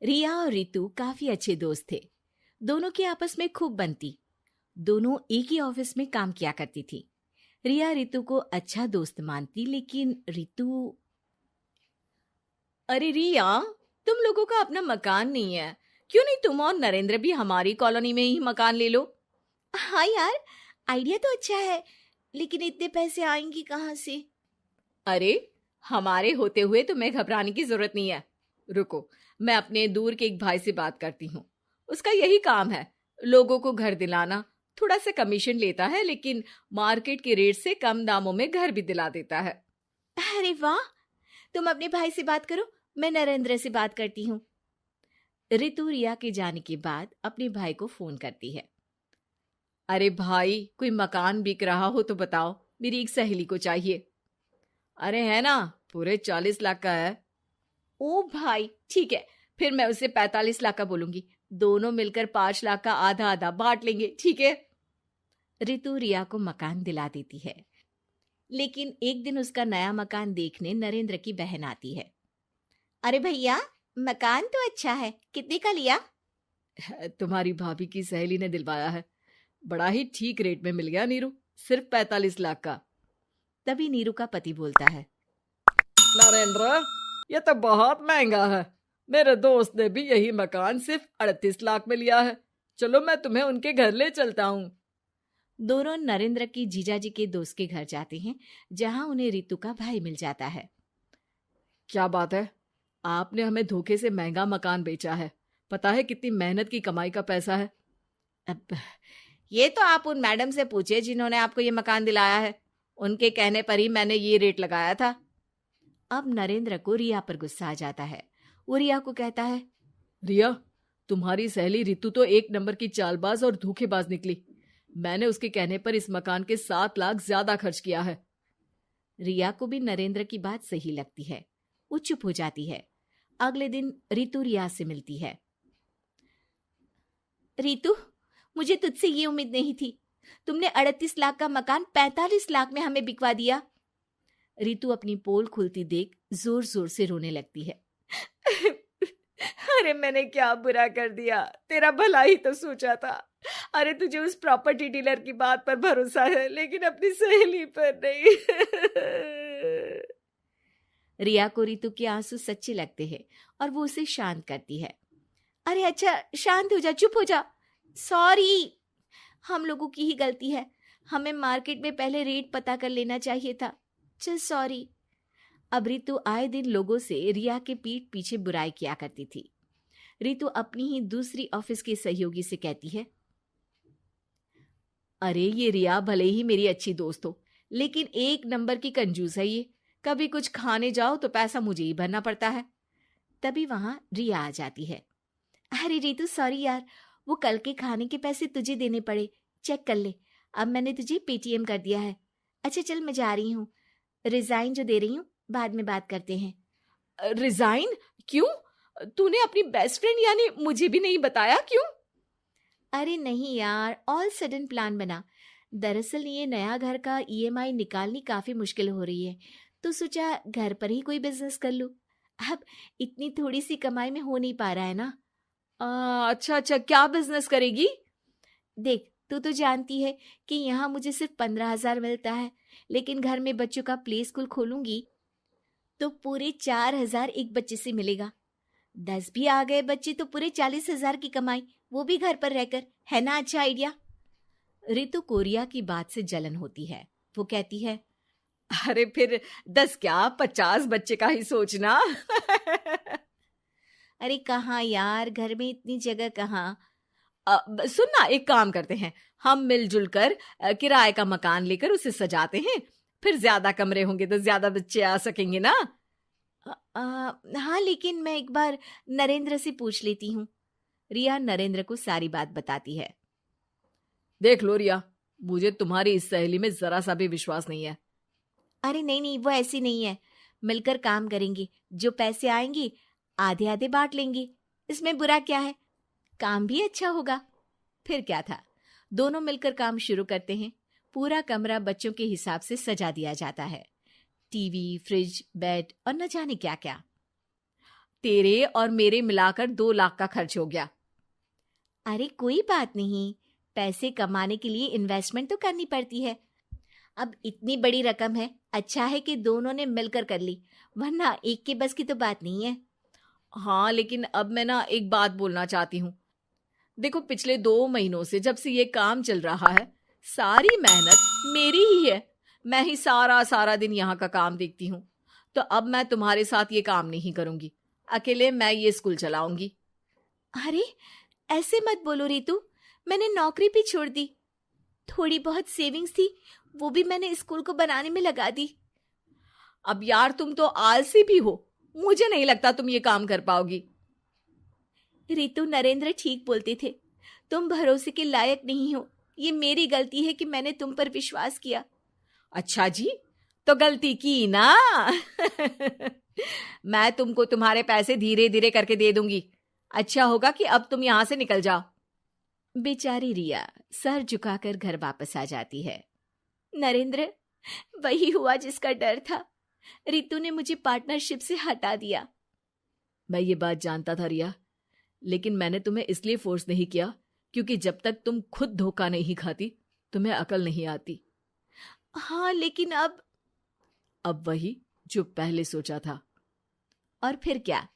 रिया और रितु काफी अच्छे दोस्त थे। दोनों की आपस में खूब बनती। दोनों एक ही ऑफिस में काम किया करती थी। रिया रितु को अच्छा दोस्त मानती, लेकिन रितु। अरे रिया, तुम लोगों का अपना मकान नहीं है, क्यों नहीं तुम और नरेंद्र भी हमारी कॉलोनी में ही मकान ले लो। हाँ यार, आइडिया तो अच्छा है, लेकिन इतने पैसे आएंगे कहाँ से? अरे, हमारे होते हुए तुम्हें घबराने की जरूरत नहीं है। रुको, मैं अपने दूर के एक भाई से बात करती हूँ। उसका यही काम है, लोगों को घर दिलाना। थोड़ा सा कमीशन लेता है, लेकिन मार्केट के रेट से कम दामों में घर भी दिला देता है। अरे वाह, तुम अपने भाई से बात करो, मैं नरेंद्र से बात करती हूँ। रितु रिया के जाने के बाद अपने भाई को फोन करती है। अरे भाई, कोई मकान बिक रहा हो तो बताओ, मेरी एक सहेली को चाहिए। अरे है ना, पूरे 40 लाख का है। ओ भाई, ठीक है, फिर मैं उसे 45 लाख का बोलूंगी। दोनों मिलकर 5 लाख का आधा आधा बांट लेंगे, ठीक है? रितु रिया को मकान दिला देती है। लेकिन एक दिन उसका नया मकान देखने नरेंद्र की बहन आती है। अरे भैया, मकान तो अच्छा है, कितने का लिया? तुम्हारी भाभी की सहेली ने दिलवाया है। बड़ा ही ठीक रेट में मिल गया नीरू, सिर्फ 45 लाख का। तभी नीरू का पति बोलता है। नरेंद्र, ये तो बहुत महंगा है। मेरे दोस्त ने भी यही मकान सिर्फ 38 लाख में लिया है। चलो, मैं तुम्हें उनके घर ले चलता हूँ। दोनों नरेंद्र की जीजाजी के दोस्त के घर जाते हैं, जहां उन्हें रितु का भाई मिल जाता है। क्या बात है, आपने हमें धोखे से महंगा मकान बेचा है। पता है कितनी मेहनत की कमाई का पैसा है। अब ये तो आप उन मैडम से पूछे जिन्होंने आपको ये मकान दिलाया है। उनके कहने पर ही मैंने ये रेट लगाया था। अब नरेंद्र को रिया पर गुस्सा आ जाता है। वो रिया को कहता है। रिया, तुम्हारी सहेली रितु तो एक नंबर की चालबाज और धोखेबाज निकली। मैंने उसके कहने पर इस मकान के 7 लाख ज्यादा खर्च किया है। रिया को भी नरेंद्र की बात सही लगती है। वो चुप हो जाती है। अगले दिन रितु रिया से मिलती है। रितु, मुझे तुझसे ये उम्मीद नहीं थी। तुमने 38 लाख का मकान 45 लाख में हमें बिकवा दिया। रितु अपनी पोल खुलती देख जोर जोर से रोने लगती है। अरे मैंने क्या बुरा कर दिया, तेरा भला ही तो सोचा था। अरे तुझे उस प्रॉपर्टी डीलर की बात पर भरोसा है, लेकिन अपनी सहेली पर नहीं। रिया को रितु के आंसू सच्चे लगते हैं और वो उसे शांत करती है। अरे अच्छा, शांत हो जा, चुप हो जा। सॉरी, हम लोगों की ही गलती है। हमें मार्केट में पहले रेट पता कर लेना चाहिए था। चल सॉरी। अब रितु आए दिन लोगों से रिया के पीठ पीछे बुराई किया करती थी। रितु अपनी ही दूसरी ऑफिस के सहयोगी से कहती है। अरे ये रिया भले ही मेरी अच्छी दोस्त हो, लेकिन एक नंबर की कंजूस है ये। कभी कुछ खाने जाओ तो पैसा मुझे ही भरना पड़ता है। तभी वहां रिया आ जाती है। अरे रितु, सॉरी यार, वो कल के खाने के पैसे तुझे देने पड़े। चेक कर ले, अब मैंने तुझे पेटीएम कर दिया है। अच्छा चल, मैं जा रही हूँ। रिजाइन जो दे रही हूँ, बाद में बात करते हैं। रिजाइन? क्यों? तूने अपनी बेस्ट फ्रेंड यानी मुझे भी नहीं बताया, क्यों? अरे नहीं यार, ऑल सडन प्लान बना। दरअसल ये नया घर का ईएमआई निकालनी काफी मुश्किल हो रही है, तो सोचा घर पर ही कोई बिजनेस कर लूं। अब इतनी थोड़ी सी कमाई में हो नहीं पा रहा है ना। अच्छा अच्छा, क्या बिजनेस करेगी? देख, तू तो जानती है कि यहाँ मुझे सिर्फ 15,000 मिलता है, लेकिन घर में बच्चों का प्ले स्कूल खोलूंगी तो पूरे 4,000 एक बच्चे से मिलेगा। 10 भी आ गए बच्चे तो पूरे 40,000 की कमाई, वो भी घर पर रहकर। है ना अच्छा आइडिया? रितु को रिया की बात से जलन होती है। वो कहती है। अरे फिर 10 क्या, 50 बच्चे का ही सोचना। अरे कहाँ यार, घर में इतनी जगह कहाँ। सुन ना, एक काम करते हैं, हम मिलजुल कर किराए का मकान लेकर उसे सजाते हैं। फिर ज्यादा कमरे होंगे तो ज्यादा बच्चे आ सकेंगे ना। हाँ, लेकिन मैं एक बार नरेंद्र से पूछ लेती हूँ। रिया नरेंद्र को सारी बात बताती है। देख लो रिया, मुझे तुम्हारी इस सहेली में जरा सा भी विश्वास नहीं है। अरे नहीं नहीं, वो ऐसी नहीं है। मिलकर काम करेंगे, जो पैसे आएंगे आधे आधे बांट लेंगे। इसमें बुरा क्या है, काम भी अच्छा होगा। फिर क्या था, दोनों मिलकर काम शुरू करते हैं। पूरा कमरा बच्चों के हिसाब से सजा दिया जाता है। टीवी, फ्रिज, बेड और न जाने क्या क्या। तेरे और मेरे मिलाकर 2 लाख का खर्च हो गया। अरे कोई बात नहीं, पैसे कमाने के लिए इन्वेस्टमेंट तो करनी पड़ती है। अब इतनी बड़ी रकम है, अच्छा है कि दोनों ने मिलकर कर ली, वरना एक के बस की तो बात नहीं है। हाँ, लेकिन अब मैं ना एक बात बोलना चाहती हूँ। देखो, पिछले 2 महीनों से जब से ये काम चल रहा है, सारी मेहनत मेरी ही है। मैं ही सारा सारा दिन यहाँ का काम देखती हूँ। तो अब मैं तुम्हारे साथ ये काम नहीं करूंगी। अकेले मैं ये स्कूल चलाऊंगी। अरे ऐसे मत बोलो रितु, मैंने नौकरी भी छोड़ दी। थोड़ी बहुत सेविंग्स थी, वो भी मैंने स्कूल को बनाने में लगा दी। अब यार, तुम तो आलसी भी हो। मुझे नहीं लगता तुम ये काम कर पाओगी। रितु, नरेंद्र ठीक बोलते थे, तुम भरोसे के लायक नहीं हो। ये मेरी गलती है कि मैंने तुम पर विश्वास किया। अच्छा जी, तो गलती की ना। मैं तुमको तुम्हारे पैसे धीरे धीरे करके दे दूंगी। अच्छा होगा कि अब तुम यहां से निकल जाओ। बेचारी रिया सर झुकाकर घर वापस आ जाती है। नरेंद्र, वही हुआ जिसका डर था। रितु ने मुझे पार्टनरशिप से हटा दिया। मैं ये बात जानता था रिया, लेकिन मैंने तुम्हें इसलिए फोर्स नहीं किया क्योंकि जब तक तुम खुद धोखा नहीं खाती, तुम्हें अकल नहीं आती। हाँ, लेकिन अब वही जो पहले सोचा था। और फिर क्या?